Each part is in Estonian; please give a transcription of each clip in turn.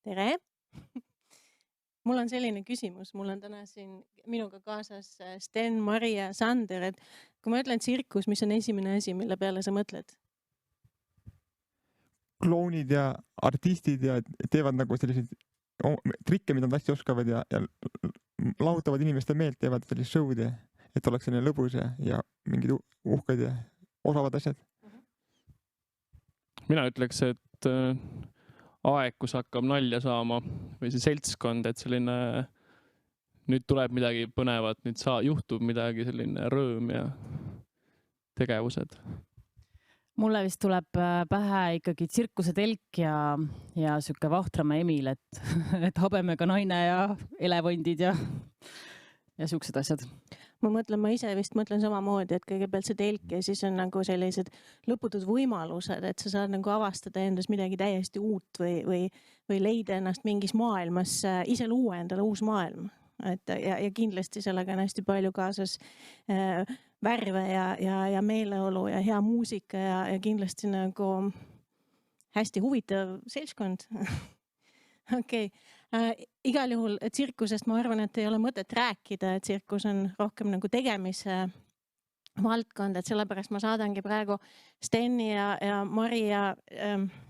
Tere! Mul on selline küsimus, mul on täna siin minuga kaasas Sten, Mari ja Sander, et kui ma ütlen tsirkus, mis on esimene asi, mille peale sa mõtled? Klounid ja artistid ja teevad nagu selliseid trikke, mida nad hästi oskavad ja lahutavad inimeste meelt, teevad sellist show'd, et oleks selline lõbus ja mingid uhked ja osavad asjad. Mina ütleks, et aeg, kus hakkab nalja saama või see seltskond, et selline nüüd tuleb midagi põnevat, nüüd juhtub midagi, selline rõõm ja tegevused. Mulle vist tuleb pähe ikkagi tsirkuse telk ja süke vahtrama Emil, et habemega naine ja elevandid ja siuksed asjad. Ma ise vist mõtlen samamoodi, et kõigepealt see telk ja siis on nagu sellised lõputud võimalused, et sa saad nagu avastada endas midagi täiesti uut või leida ennast mingis maailmas, ise luua endale uus maailm. Ja kindlasti sellega on hästi palju kaasas värve ja meeleolu ja hea muusika ja kindlasti nagu hästi huvitav seltskond. Okei. Igal juhul tsirkusest ma arvan, et ei ole mõtet rääkida, et tsirkus on rohkem nagu tegemise valdkond, et sellepärast ma saadangi praegu Steni ja Mari ja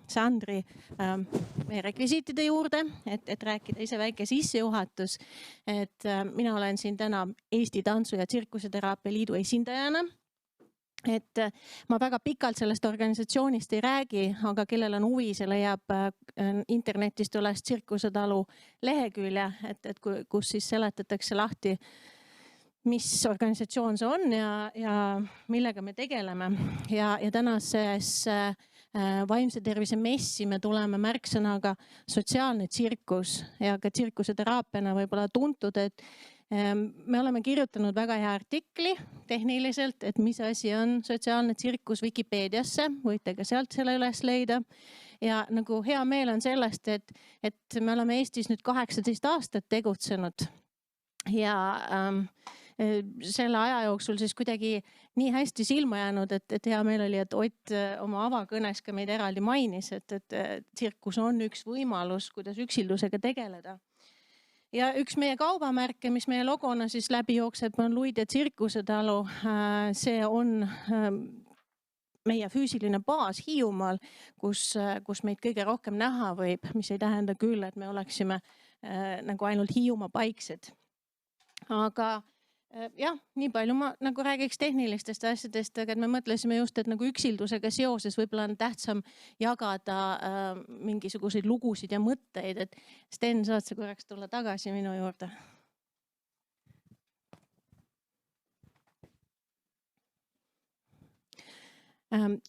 Sandri meie rekvisiitide juurde, et rääkida ise väike sissejuhatus. Et mina olen siin täna Eesti Tantsu- ja Tsirkuseteraapia Liidu esindajana. Et ma väga pikalt sellest organisatsioonist ei räägi, aga kellel on huvi, see leiab internetist üles Tsirkusetalu lehekülje, et kus siis seletatakse lahti, mis organisatsioon see on ja millega me tegeleme. Ja tänases vaimse tervise messi me tuleme märksõnaga sotsiaalne tsirkus ja ka tsirkuseteraapiana võib-olla tuntud, et me oleme kirjutanud väga hea artikli tehniliselt, et mis asi on sotsiaalne tsirkus Wikipeediasse, võite ka sealt selle üles leida. Ja nagu hea meel on sellest, et me oleme Eestis nüüd 18 aastat tegutsenud ja selle aja jooksul siis kuidagi nii hästi silma jäänud, et hea meel oli, et Ott oma avakõnes ka meid eraldi mainis, et tsirkus on üks võimalus, kuidas üksildusega tegeleda. Ja üks meie kaubamärke, mis meie logona siis läbi jookseb, on Luide Tsirkusetalu. See on meie füüsiline baas Hiiumaal, kus meid kõige rohkem näha võib, mis ei tähenda küll, et me oleksime nagu ainult Hiiumaa paiksed. Aga jah, nii palju ma nagu räägiks tehnilistest asjadest, aga me mõtlesime just, et nagu üksildusega seoses võib-olla on tähtsam jagada mingisuguseid lugusid ja mõtteid, et Sten, saad sa korraks tulla tagasi minu juurde?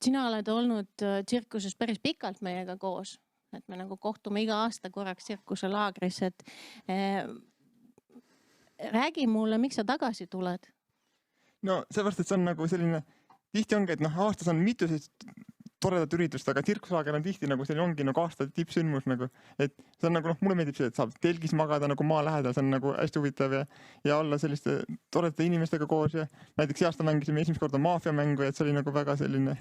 Sina oled olnud tsirkuses päris pikalt meiega koos, et me nagu kohtume iga aasta korraks tsirkuselaagris, et räägi mulle, miks sa tagasi tuled? No sellepärast, et see on nagu selline, tihti ongi, et aastas on mitu toredat üritust, aga tsirkuselaager on tihti nagu selline ongi nagu aasta tippsündmus nagu, et see on nagu mulle meeldib see, et saab telgis magada nagu maa lähedal, see on nagu hästi huvitav ja olla selliste toredate inimestega koos ja näiteks see aasta mängisime esimest korda maafiamängu ja et see oli nagu väga selline,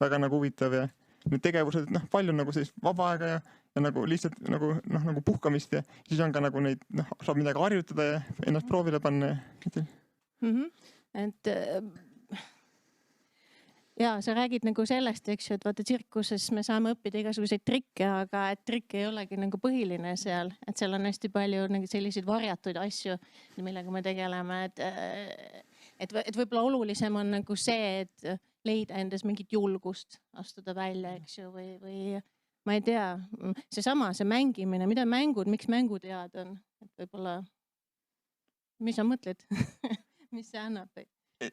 väga nagu huvitav ja need tegevused, palju nagu sellist vaba aega ja nagu lihtsalt nagu puhkamist ja siis on ka nagu neid, saab midagi harjutada ja ennast proovile panna. Et ja sa räägid nagu sellest, eks ju, et vaata tsirkuses me saame õppida igasuguseid trikke, aga et trikk ei olegi nagu põhiline seal, et seal on hästi palju nagu selliseid varjatuid asju, millega me tegeleme, et võib-olla olulisem on nagu see, et leida endas mingit julgust astuda välja, eks ju, või ma ei tea, see mängimine, mida mängud, miks mängud head on, et võib-olla, mis sa mõtled, mis see annab?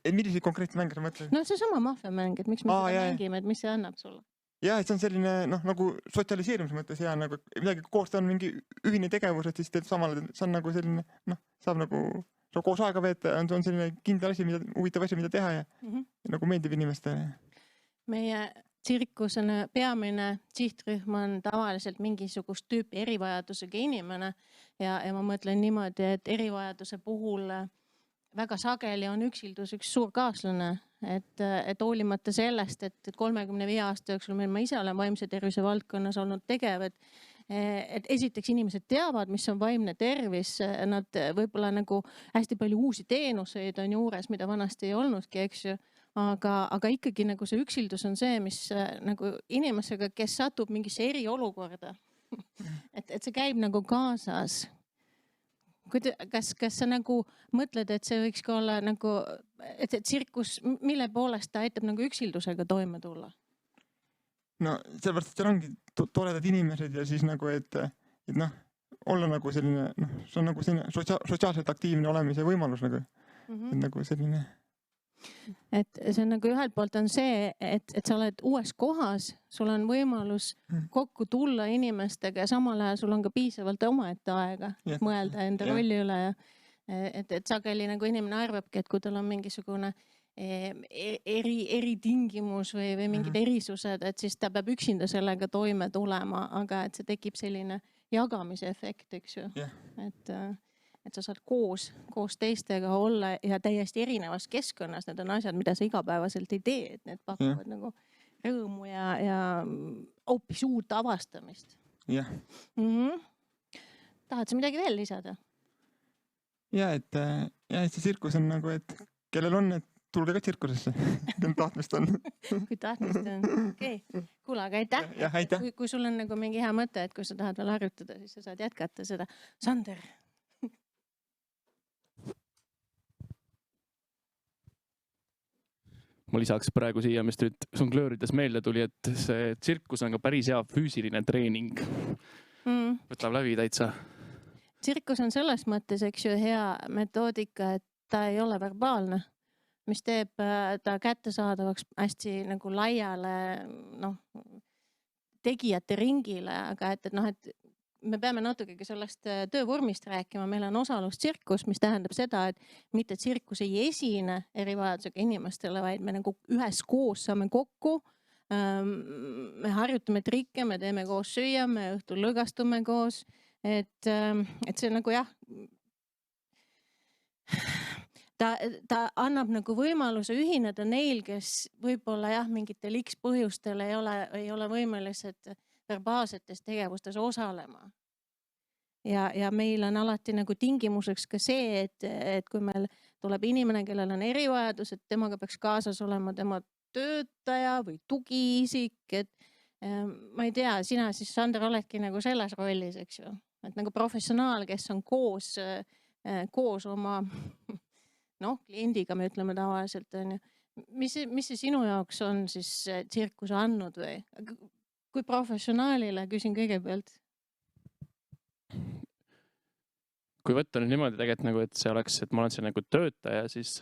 Milliseid konkreetne mänge sa mõtled? No see sama maffiamäng, et miks me seda mängime, et mis see annab sulle? Ja, et see on selline nagu sotsialiseerimise mõttes hea, nagu midagi koos on mingi ühine tegevus, et siis teed samal, see on nagu selline, saab nagu koos aega veeta, on selline kindel asi, huvitav asi, mida teha ja nagu meeldib inimestele. Meie tsirkusena peamine sihtrühm on tavaliselt mingisugust tüüpi erivajadusega inimene ja ma mõtlen niimoodi, et erivajaduse puhul väga sageli on üksildus üks suur kaaslane, et hoolimata sellest, et 35 aasta jooksul ma ise olen vaimse tervise valdkonnas olnud tegev, et esiteks inimesed teavad, mis on vaimne tervis, nad võib-olla nagu hästi palju uusi teenuseid on juures, mida vanasti ei olnudki, eks ju. Aga ikkagi nagu see üksildus on see, mis nagu inimesega, kes satub mingisse eriolukorda, et see käib nagu kaasas. Kas sa nagu mõtled, et see võiks ka olla nagu, et tsirkus, mille poolest ta aitab nagu üksildusega toime tulla? No sellepärast, et seal ongi toredad inimesed ja siis nagu, et noh, olla nagu selline, noh, see on nagu selline sotsiaalselt aktiivne olemise võimalus nagu, et nagu selline. Et see on nagu ühelt poolt on see, et sa oled uues kohas, sul on võimalus kokku tulla inimestega ja samal ajal sul on ka piisavalt omaette aega mõelda enda rolli üle. Et sageli nagu inimene arvabki, et kui tal on mingisugune eritingimus või mingid erisused, et siis ta peab üksinda sellega toime tulema, aga et see tekib selline jagamise efekt, eks ju. Et sa saad koos teistega olla ja täiesti erinevas keskkonnas. Need on asjad, mida sa igapäevaselt ei tee, et need pakuvad nagu rõõmu ja hoopis uut avastamist. Jah. Tahad sa midagi veel lisada? Ja, et see tsirkus on nagu, et kellel on, et tulge ka tsirkusesse, kellel tahtmist on. Kui tahtmist on. Okei. Kuule, aga aitäh. Ja, aitäh. Kui sul on nagu mingi hea mõte, et kui sa tahad veel harjutada, siis sa saad jätkata seda. Sander. Ma lisaks praegu siia, mis nüüd žonglöörides meelde tuli, et see tsirkus on ka päris hea füüsiline treening. Võtab läbi täitsa. Tsirkus on selles mõttes, eks ju, hea metoodika, et ta ei ole verbaalne, mis teeb ta kättesaadavaks hästi nagu laiale tegijate ringile, aga et me peame natukegi sellest töövormist rääkima. Meil on osalustsirkus, mis tähendab seda, et mitte tsirkus ei esine erivajadusega inimestele, vaid me nagu üheskoos saame kokku. Me harjutame trikke, me teeme koos süüa, me õhtul lõgastume koos. Et see nagu jah, ta annab nagu võimaluse ühineda neil, kes võib-olla jah, mingitel X põhjustel ei ole võimelised verbaalsetes tegevustes osalema. Ja meil on alati nagu tingimuseks ka see, et kui meil tuleb inimene, kellel on erivajadus, et temaga peaks kaasas olema tema töötaja või tugiisik, et ma ei tea, sina siis, Sander, oledki nagu selles rollis, eks ju, et nagu professionaal, kes on koos oma kliendiga, me ütleme tavaliselt, on ju. Mis see sinu jaoks on siis tsirkuse andnud või? Kui professionaalile küsin kõigepealt? Kui võtta nüüd niimoodi tegelikult nagu, et see oleks, et ma olen see nagu töötaja, siis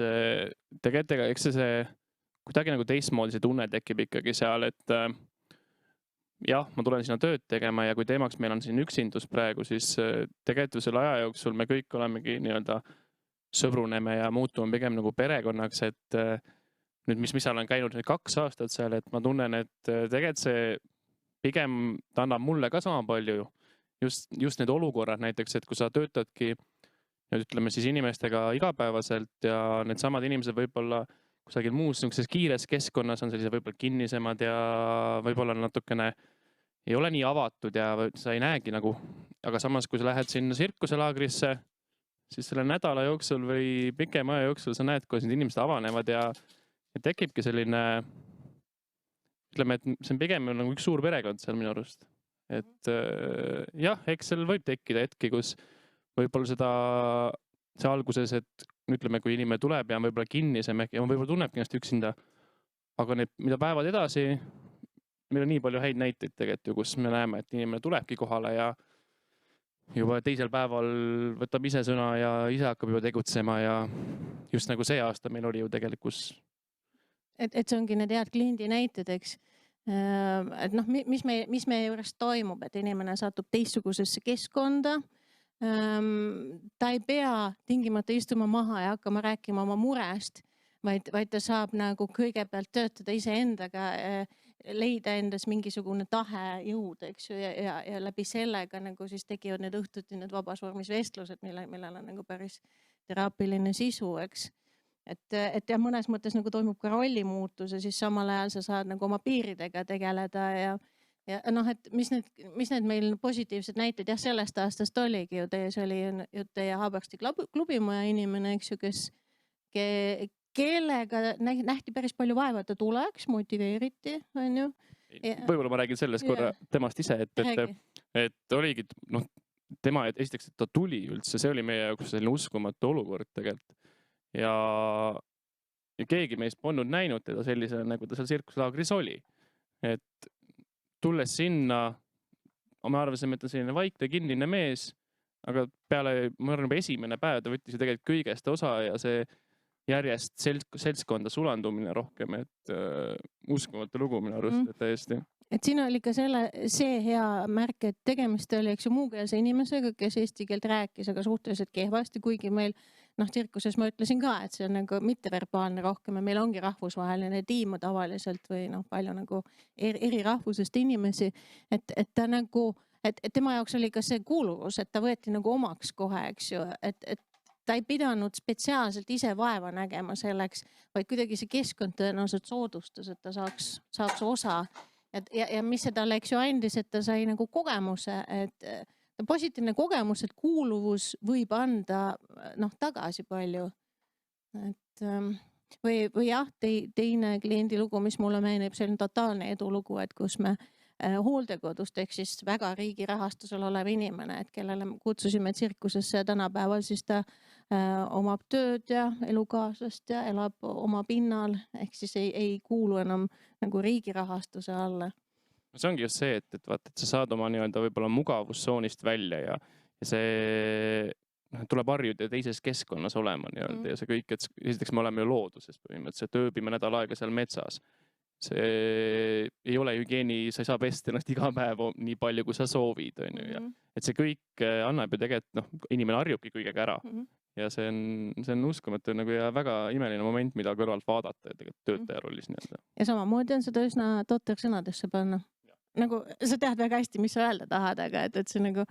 tegelikult eks see kuidagi nagu teistmoodi see tunne tekib ikkagi seal, et jah, ma tulen sinna tööd tegema ja kui teemaks meil on siin üksindus praegu, siis tegelikult selle aja jooksul me kõik olemegi nii-öelda sõbruneme ja muutume pigem nagu perekonnaks, et nüüd mis olen käinud 2 aastat seal, et ma tunnen, et tegelikult see pigem ta annab mulle ka sama palju ju. Just need olukorrad näiteks, et kui sa töötadki ütleme siis inimestega igapäevaselt ja need samad inimesed võib-olla kusagil muus kiires keskkonnas on sellised võib-olla kinnisemad ja võib-olla natukene ei ole nii avatud ja sa ei näegi nagu, aga samas kui sa lähed sinna tsirkuselaagrisse, siis selle nädala jooksul või pikema aja jooksul sa näed, kuidas need inimesed avanevad ja tekibki selline, ütleme, et see on pigem nagu üks suur perekond seal minu arust. Et jah, eks seal võib tekkida hetki, kus võib-olla see alguses, et ütleme, kui inimene tuleb ja on võib-olla kinnisem ja võib-olla tunnebki ennast üksinda, aga mida päevad edasi, meil on nii palju häid näiteid tegelikult ju, kus me näeme, et inimene tulebki kohale ja juba teisel päeval võtab ise sõna ja ise hakkab juba tegutsema ja just nagu see aasta meil oli ju tegelikult. Et see ongi need head kliendi näited, eks. Et mis meie juures toimub, et inimene satub teistsugusesse keskkonda. Ta ei pea tingimata istuma maha ja hakkama rääkima oma murest, vaid ta saab nagu kõigepealt töötada iseendaga, leida endas mingisugune tahe jõud, eks ju, ja läbi sellega nagu siis tekivad need õhtuti need vabas vormis vestlused, millel on nagu päris teraapiline sisu, eks. Et ja mõnes mõttes nagu toimub ka rollimuutus ja siis samal ajal sa saad nagu oma piiridega tegeleda ja ja noh, et mis need meil positiivsed näited jah, sellest aastast oligi ju tees oli ju teie Haabersti klubimaja inimene, eks ju, kellega nähti päris palju vaeva, et ta tuleks, motiveeriti, on ju. Võib-olla ma räägin sellest korra temast ise, et oligi, noh, tema esiteks, et ta tuli üldse, see oli meie jaoks selline uskumatu olukord tegelikult. Ja keegi meist polnud näinud teda sellise, nagu ta seal tsirkuslaagris oli. Et tulles sinna, me arvasime, et ta selline vaikne, kinnine mees, aga peale, ma arvan, esimene päev ta võttis ju tegelikult kõigest osa ja see järjest seltskonda sulandumine rohkem, et uskumatu lugu minu arust, et täiesti. Et siin oli ka see hea märk, et tegemist oli, eks ju, muukeelse inimesega, kes eesti keelt rääkis, aga suhteliselt kehvasti, kuigi meil, tsirkuses ma ütlesin ka, et see on nagu mitteverbaalne rohkem ja meil ongi rahvusvaheline tiim tavaliselt või palju nagu eri rahvusest inimesi, et ta nagu, et tema jaoks oli ka see kuuluvus, et ta võeti nagu omaks kohe, eks ju, et ta ei pidanud spetsiaalselt ise vaeva nägema selleks, vaid kuidagi see keskkond tõenäoliselt soodustas, et ta saaks osa. Ja mis see talle, eks ju, andis, et ta sai nagu kogemuse, et positiivne kogemus, et kuuluvus võib anda tagasi palju. Või jah, teine kliendi lugu, mis mulle meenib, see on totaalne edulugu, et kus me hooldekodust ehk siis väga riigi rahastusel olev inimene, et kellele kutsusime tsirkusesse ja tänapäeval siis ta omab tööd ja elukaaslast ja elab oma pinnal, ehk siis ei kuulu enam nagu riigi rahastuse alla. See ongi just see, et vaata, et sa saad oma võib-olla mugavustsoonist välja ja see tuleb harjuda teises keskkonnas olema ja see kõik, et esiteks me oleme ju looduses põhimõtteliselt, ööbime nädal aega seal metsas. See ei ole hügieeni, sa ei saa pesta ennast iga päev nii palju, kui sa soovid. Et see kõik annab ju tegelikult, inimene harjubki kõigega ära. Ja see on uskumatu ja väga imeline moment, mida kõrvalt vaadata ja töötaja rollis. Ja samamoodi on seda üsna totter sõnadesse panna. Nagu sa tead väga hästi, mis sa öelda tahad, aga et see nagu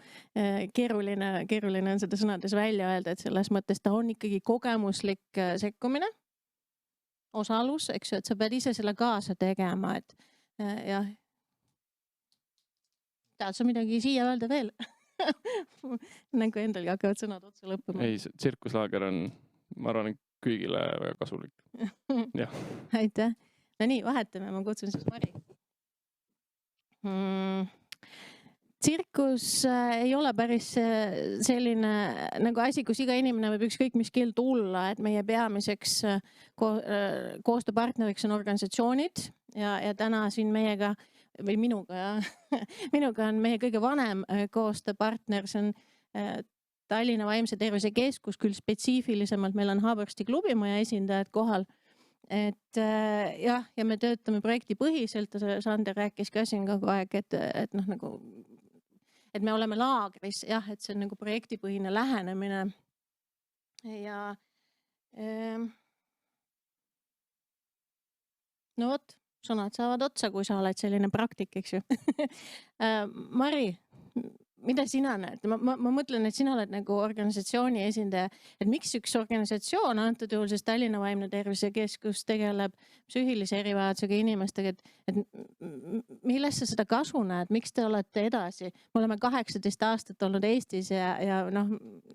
keeruline on seda sõnades välja öelda, et selles mõttes ta on ikkagi kogemuslik sekkumine. Osalus, eks ju, et sa pead ise selle kaasa tegema, et jah. Tahad sa midagi siia öelda veel? Nagu endalgi hakkavad sõnad otsa lõppema. Ei, tsirkuslaager on, ma arvan, kõigile väga kasulik. Ja. Aitäh. No nii, vahetame, ma kutsun siis Mari. Tsirkus ei ole päris selline nagu asi, kus iga inimene võib ükskõik mis keel tulla, et meie peamiseks koostööpartneriks on organisatsioonid ja täna siin meiega või minuga on meie kõige vanem koostööpartner, see on Tallinna Vaimse Tervise Keskus, küll spetsiifilisemalt meil on Haabersti klubimaja esindajad kohal. Et jah, ja me töötame projektipõhiselt, Sander rääkis ka siin kogu aeg, et me oleme laagris, jah, et see on nagu projektipõhine lähenemine ja no vot, sõnad saavad otsa, kui sa oled selline praktik, eks ju. Mari, mida sina näed? Ma mõtlen, et sina oled nagu organisatsiooni esindaja, et miks üks organisatsioon, antud juhul siis Tallinna Vaimne Tervise Keskus tegeleb psüühilise erivajadusega inimestega, et millest sa seda kasu näed, miks te olete edasi? Me oleme 18 aastat olnud Eestis ja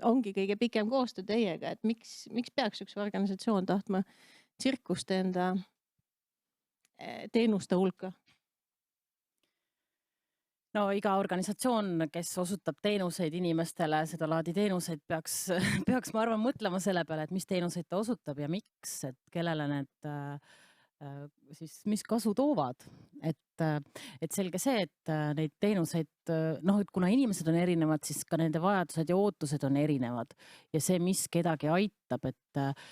ongi kõige pikem koostöö teiega, et miks peaks üks organisatsioon tahtma tsirkust enda teenuste hulka? No iga organisatsioon, kes osutab teenuseid inimestele, seda laadi teenuseid peaks ma arvan mõtlema selle peale, et mis teenuseid ta osutab ja miks, et kellele need siis mis kasu toovad. Et selge see, et neid teenuseid, et kuna inimesed on erinevad, siis ka nende vajadused ja ootused on erinevad ja see, mis kedagi aitab, et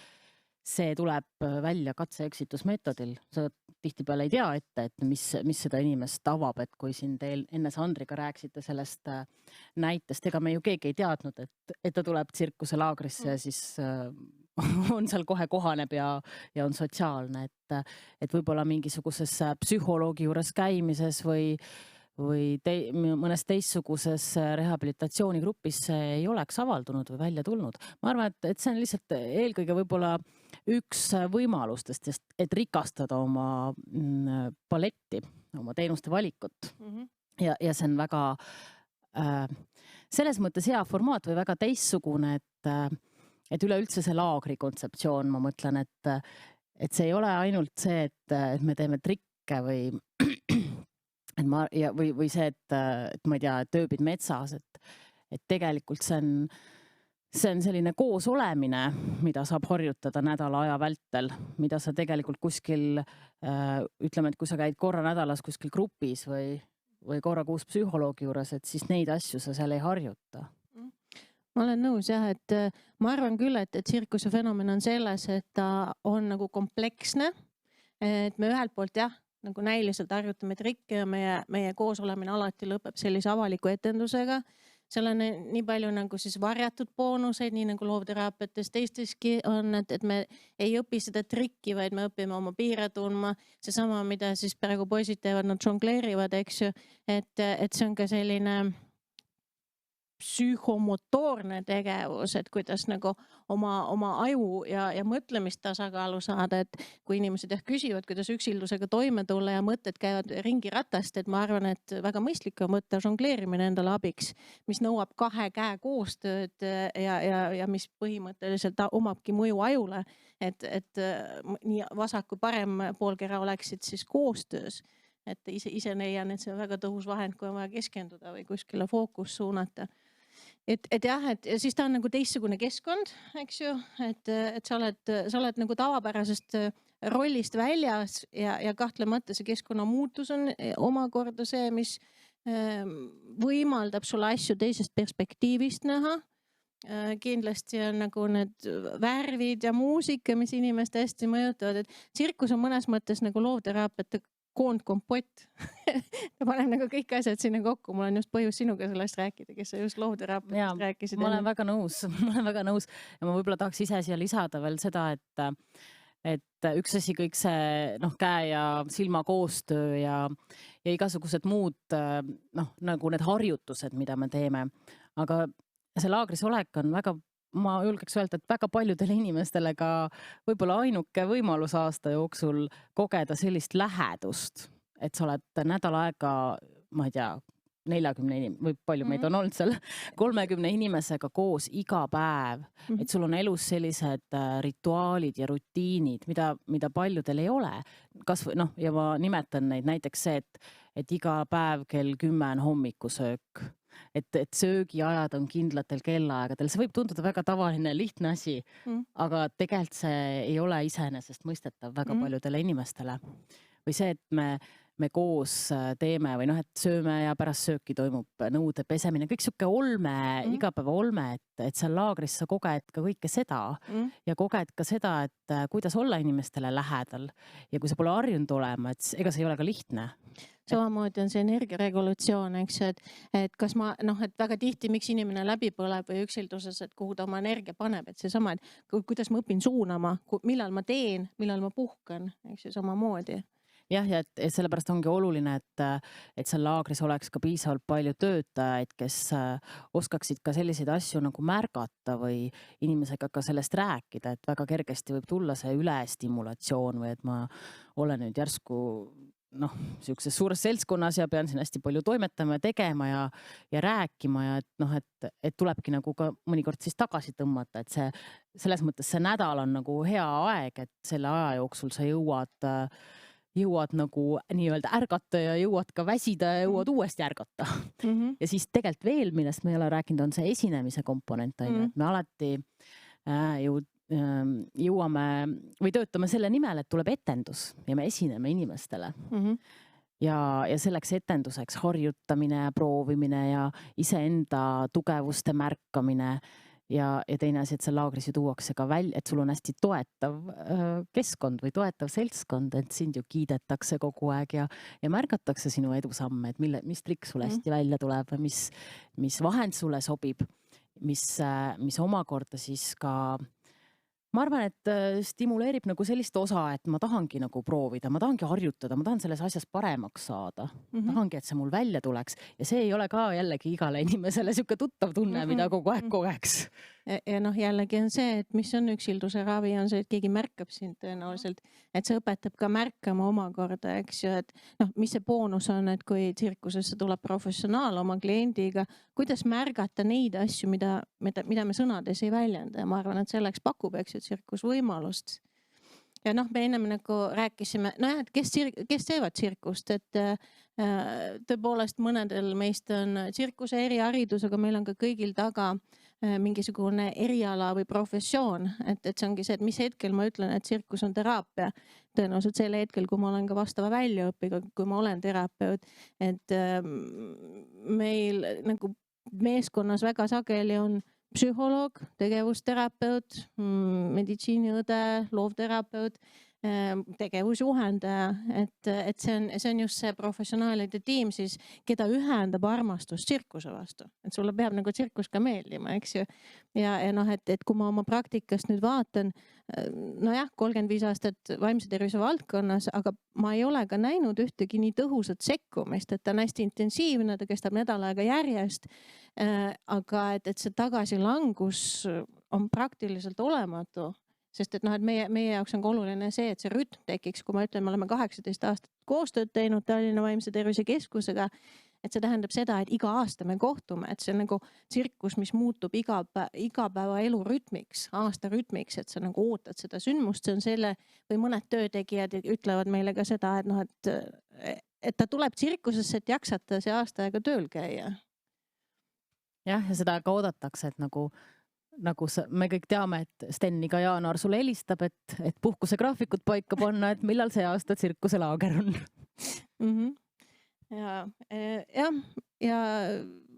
see tuleb välja katse-eksitusmeetodil. Sa tihtipeale ei tea ette, et mis seda inimest avab, et kui siin teil enne Sandriga rääkisite sellest näitest, ega me ju keegi ei teadnud, et ta tuleb tsirkuselaagrisse ja siis on seal kohe kohaneb ja on sotsiaalne, et võib-olla mingisuguses psühholoogi juures käimises või mõnes teistsuguses rehabilitatsioonigrupis see ei oleks avaldunud või välja tulnud. Ma arvan, et see on lihtsalt eelkõige võib-olla üks võimalustest, et rikastada oma paletti oma teenuste valikut. Ja see on väga selles mõttes hea formaat või väga teistsugune, et üleüldse see laagri kontseptsioon, ma mõtlen, et see ei ole ainult see, et me teeme trikke või see, et ma ei tea, et ööbid metsas, et tegelikult see on selline koos olemine, mida saab harjutada nädala aja vältel, mida sa tegelikult kuskil, ütleme, et kui sa käid korra nädalas kuskil grupis või korra kuus psühholoogi juures, et siis neid asju sa seal ei harjuta. Ma olen nõus jah, et ma arvan küll, et tsirkuse fenomen on selles, et ta on nagu kompleksne, et me ühelt poolt jah, nagu näiliselt harjutame trikke ja meie koosolemine alati lõpeb sellise avaliku etendusega. Seal on nii palju nagu siis varjatud boonuseid, nii nagu loovteraapiates teisteski on, et me ei õpi seda trikki, vaid me õpime oma piire tundma. Seesama, mida siis praegu poisid teevad, nad žongleerivad, eks ju, et see on ka selline psühhomotoorne tegevus, et kuidas nagu oma aju ja mõtlemist tasakaalu saada, et kui inimesed küsivad, kuidas üksildusega toime tulla ja mõtted käivad ringi ratast, et ma arvan, et väga mõistlik on võtta žongleerimine endale abiks, mis nõuab 2 käe koostööd ja mis põhimõtteliselt omabki mõju ajule, et nii vasak kui parem poolkera oleksid siis koostöös. Et ise leian, et see on väga tõhus vahend, kui on vaja keskenduda või kuskile fookus suunata. Et jah, et siis ta on nagu teistsugune keskkond, eks ju, et sa oled nagu tavapärasest rollist väljas ja kahtlemata see keskkonna muutus on omakorda see, mis võimaldab sulle asju teisest perspektiivist näha. Kindlasti on nagu need värvid ja muusika, mis inimest hästi mõjutavad, et tsirkus on mõnes mõttes nagu loovteraapiate koondkompott. Ta paneb nagu kõik asjad sinna kokku. Mul on just põhjus sinuga sellest rääkida, kes sa just loovteraapiatest rääkisid. Ma olen väga nõus. Ja ma võib-olla tahaks ise siia lisada veel seda, et üks asi kõik see käe ja silma koostöö ja igasugused muud nagu need harjutused, mida me teeme. Aga see laagris olek on väga, ma julgeks öelda, et väga paljudele inimestele ka võib-olla ainuke võimalus aasta jooksul kogeda sellist lähedust, et sa oled nädal aega, ma ei tea, 40 või palju meid on olnud seal, 30 inimesega koos iga päev, et sul on elus sellised rituaalid ja rutiinid, mida paljudel ei ole. Ja ma nimetan neid näiteks see, et iga päev kell 10 on hommikusöök. Et söögiajad on kindlatel kellaaegadel. See võib tunduda väga tavaline, lihtne asi, aga tegelikult see ei ole iseenesest mõistetav väga paljudele inimestele. Või see, et me koos teeme või et sööme ja pärast sööki toimub nõude pesemine, kõik siuke olme, igapäeva olme, et seal laagris sa koged ka kõike seda ja koged ka seda, et kuidas olla inimestele lähedal ja kui sa pole harjunud olema, et ega see ei ole ka lihtne. Samamoodi on see energiaregulatsioon, eks, et kas et väga tihti, miks inimene läbi põleb või üksilduses, et kuhu ta oma energia paneb, et seesama, et kuidas ma õpin suunama, millal ma teen, millal ma puhkan, eks ju, samamoodi. Jah, ja et sellepärast ongi oluline, et seal laagris oleks ka piisavalt palju töötajaid, kes oskaksid ka selliseid asju nagu märgata või inimesega ka sellest rääkida, et väga kergesti võib tulla see ülestimulatsioon või et ma olen nüüd järsku siukses suures seltskonnas ja pean siin hästi palju toimetama ja tegema ja rääkima ja et tulebki nagu ka mõnikord siis tagasi tõmmata, et selles mõttes see nädal on nagu hea aeg, et selle aja jooksul sa jõuad nagu nii-öelda ärgata ja jõuad ka väsida ja jõuad uuesti ärgata. Ja siis tegelikult veel, millest me ei ole rääkinud, on see esinemise komponent, et me alati jõuame või töötame selle nimel, et tuleb etendus ja me esineme inimestele. Ja selleks etenduseks harjutamine ja proovimine ja iseenda tugevuste märkamine ja teine asi, et seal laagris ju tuuakse ka välja, et sul on hästi toetav keskkond või toetav seltskond, et sind ju kiidetakse kogu aeg ja märgatakse sinu edusamme, et mis trikk sulle hästi välja tuleb, mis vahend sulle sobib, mis omakorda siis ka ma arvan, et stimuleerib nagu sellist osa, et ma tahangi nagu proovida, ma tahangi harjutada, ma tahan selles asjas paremaks saada. Tahangi, et see mul välja tuleks ja see ei ole ka jällegi igale inimesele siuke tuttav tunne, mida kogu aeg kogeks. ja noh, jällegi on see, et mis on üksilduse ravi, on see, et keegi märkab sind tõenäoliselt, et see õpetab ka märkama omakorda, eks ju, et noh, mis see boonus on, et kui tsirkusesse tuleb professionaal oma kliendiga, kuidas märgata neid asju, mida me sõnades ei väljenda ja ma arvan, et selleks pakub, eks ju, tsirkus võimalust. Ja noh, me ennem nagu rääkisime, nojah, et kes teevad tsirkust, et tõepoolest mõnedel meist on tsirkuse eriharidus, aga meil on ka kõigil taga mingisugune eriala või professioon, et see ongi see, et mis hetkel ma ütlen, et tsirkus on teraapia. Tõenäoliselt selle hetkel, kui ma olen ka vastava väljaõppiga, kui ma olen terapeut, et meil nagu meeskonnas väga sageli on psühholoog, tegevusterapeut, meditsiiniõde, loovterapeut, tegevusjuhendaja, et see on just see professionaalide tiim siis, keda ühendab armastus tsirkuse vastu. Et sulle peab nagu tsirkus ka meeldima, eks ju. Ja noh, et kui ma oma praktikast nüüd vaatan, nojah, 35 aastat vaimse tervise valdkonnas, aga ma ei ole ka näinud ühtegi nii tõhusat sekkumist, et ta on hästi intensiivne, ta kestab nädal aega järjest. Aga et see tagasilangus on praktiliselt olematu. Sest et noh, et meie jaoks on ka oluline see, et see rütm tekiks, kui ma ütlen, me oleme 18 aastat koostööd teinud Tallinna Vaimse Tervise Keskusega, et see tähendab seda, et iga aasta me kohtume, et see on nagu tsirkus, mis muutub igapäeva elu rütmiks, aasta rütmiks, et sa nagu ootad seda sündmust, see on selle või mõned töötegijad ütlevad meile ka seda, et noh, et ta tuleb tsirkusesse, et jaksata see aasta aega tööl käia. Jah, ja seda ka oodatakse, et nagu me kõik teame, et Steniga Jaanar sulle helistab, et puhkuse graafikut paika panna, et millal see aasta tsirkuselaager on. Ja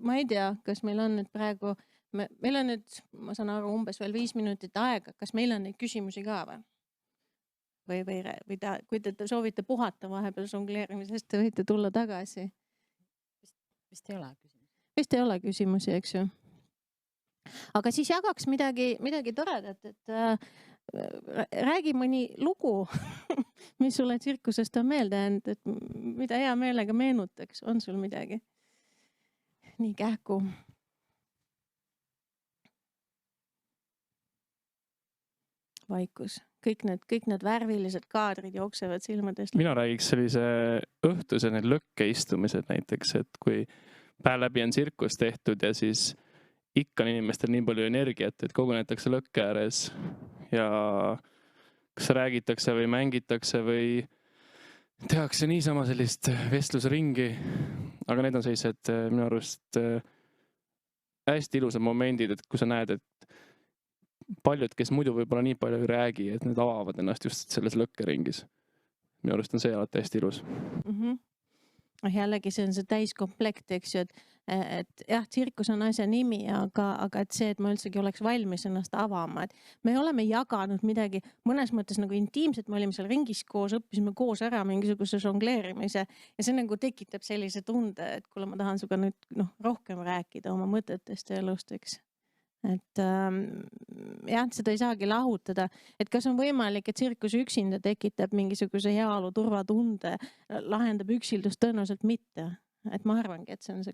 ma ei tea, kas meil on nüüd praegu, meil on nüüd, ma saan aru, umbes veel 5 minutit aega, kas meil on neid küsimusi ka või kui te soovite puhata vahepeal žongleerimisest, te võite tulla tagasi. Vist ei ole küsimusi. Vist ei ole küsimusi, eks ju. Aga siis jagaks midagi toredat, et räägi mõni lugu, mis sulle tsirkusest on meelde jäänud, et mida hea meelega meenutaks, on sul midagi? Nii kähku. Vaikus. Kõik need värvilised kaadrid jooksevad silmadest. Mina räägiks sellise õhtuse need lõkkeistumised näiteks, et kui päev läbi on tsirkus tehtud ja siis ikka on inimestel nii palju energiat, et kogunetakse lõkke ääres ja kas räägitakse või mängitakse või tehakse niisama sellist vestlusringi. Aga need on sellised minu arust hästi ilusad momendid, et kui sa näed, et paljud, kes muidu võib-olla nii palju ei räägi, et need avavad ennast just selles lõkkeringis. Minu arust on see alati hästi ilus. Jällegi see on see täiskomplekt, eks ju, et jah, tsirkus on asja nimi, aga et see, et ma üldsegi oleks valmis ennast avama, et me oleme jaganud midagi mõnes mõttes nagu intiimset, me olime seal ringis koos, õppisime koos ära mingisuguse žongleerimise ja see nagu tekitab sellise tunde, et kuule, ma tahan suga nüüd rohkem rääkida oma mõtetest ja elust, eks. Et jah, seda ei saagi lahutada, et kas on võimalik, et tsirkus üksinda tekitab mingisuguse heaolu, turvatunde, lahendab üksildust, tõenäoliselt mitte. Et ma arvangi, et see on see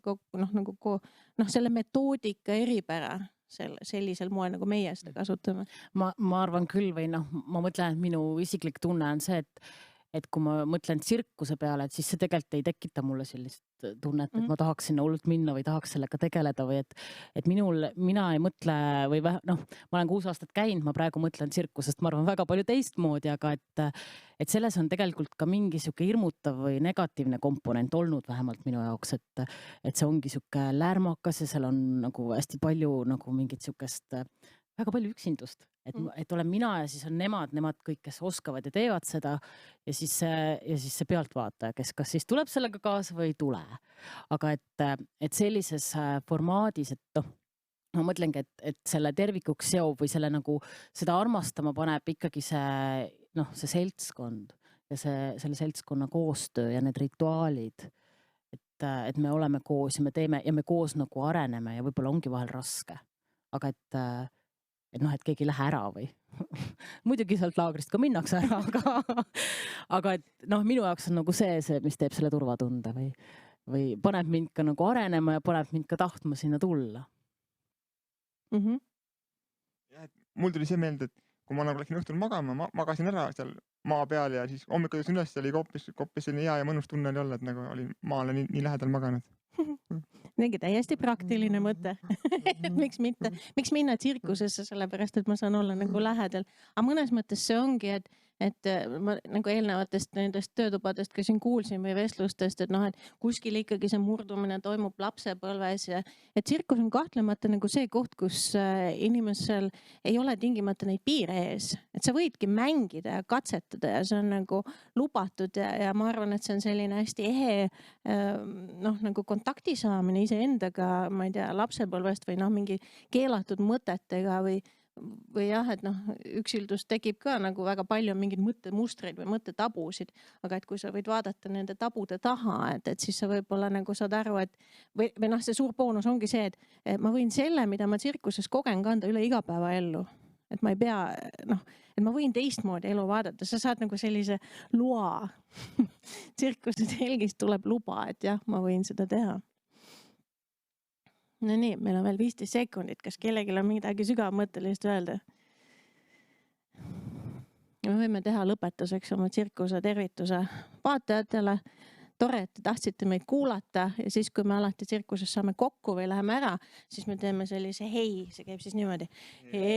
selle metoodika eripära sellisel moel, nagu meie seda kasutame. Ma arvan küll või ma mõtlen, et minu isiklik tunne on see, et kui ma mõtlen tsirkuse peale, et siis see tegelikult ei tekita mulle sellist tunnet, et ma tahaks sinna hullult minna või tahaks sellega tegeleda või et mina ei mõtle või ma olen 6 aastat käinud, ma praegu mõtlen tsirkusest, ma arvan väga palju teistmoodi, aga et selles on tegelikult ka mingi sihuke hirmutav või negatiivne komponent olnud vähemalt minu jaoks, et see ongi sihuke lärmakas ja seal on nagu hästi palju nagu mingit sihukest väga palju üksindust, et olen mina ja siis on nemad kõik, kes oskavad ja teevad seda ja siis see pealtvaataja, kes kas siis tuleb sellega kaasa või ei tule. Aga et sellises formaadis, et ma mõtlengi, et selle tervikuks seob või selle nagu seda armastama paneb ikkagi see seltskond ja selle seltskonna koostöö ja need rituaalid, et me oleme koos ja me teeme ja me koos nagu areneme ja võib-olla ongi vahel raske, aga et keegi ei lähe ära või muidugi sealt laagrist ka minnakse ära, aga et minu jaoks on nagu see, mis teeb selle turvatunde või paneb mind ka nagu arenema ja paneb mind ka tahtma sinna tulla. mul tuli see meelde, et kui ma nagu läksin õhtul magama, magasin ära seal maa peal ja siis hommikul tõusin üles ja oli koppis selline hea ja mõnus tunne oli olla, et nagu olin maale nii lähedal maganud. Mingi täiesti praktiline mõte. Miks mitte? Miks minna tsirkusesse, sellepärast, et ma saan olla nagu lähedal. Aga mõnes mõttes see ongi, et ma nagu eelnevatest nendest töötubadest, kes siin kuulsin või vestlustest, et noh, et kuskil ikkagi see murdumine toimub lapsepõlves ja et tsirkus on kahtlemata nagu see koht, kus inimesel ei ole tingimata neid piire ees, et sa võidki mängida ja katsetada ja see on nagu lubatud ja ma arvan, et see on selline hästi ehe nagu kontakti saamine iseendaga, ma ei tea, lapsepõlvest või mingi keelatud mõtetega või jah, et üksildus tekib ka nagu väga palju mingeid mõttemustreid või mõttetabusid, aga et kui sa võid vaadata nende tabude taha, et siis sa võib-olla nagu saad aru, et või see suur boonus ongi see, et ma võin selle, mida ma tsirkuses kogen, kanda üle igapäevaellu. Et ma ei pea, et ma võin teistmoodi elu vaadata, sa saad nagu sellise loa. Tsirkuse telgist tuleb luba, et jah, ma võin seda teha. No nii, meil on veel 15 sekundit, kas kellelgi on midagi sügavmõttelist öelda? Me võime teha lõpetuseks oma tsirkuse tervituse vaatajatele. Tore, et te tahtsite meid kuulata ja siis, kui me alati tsirkuses saame kokku või läheme ära, siis me teeme sellise hei, see käib siis niimoodi. Hei!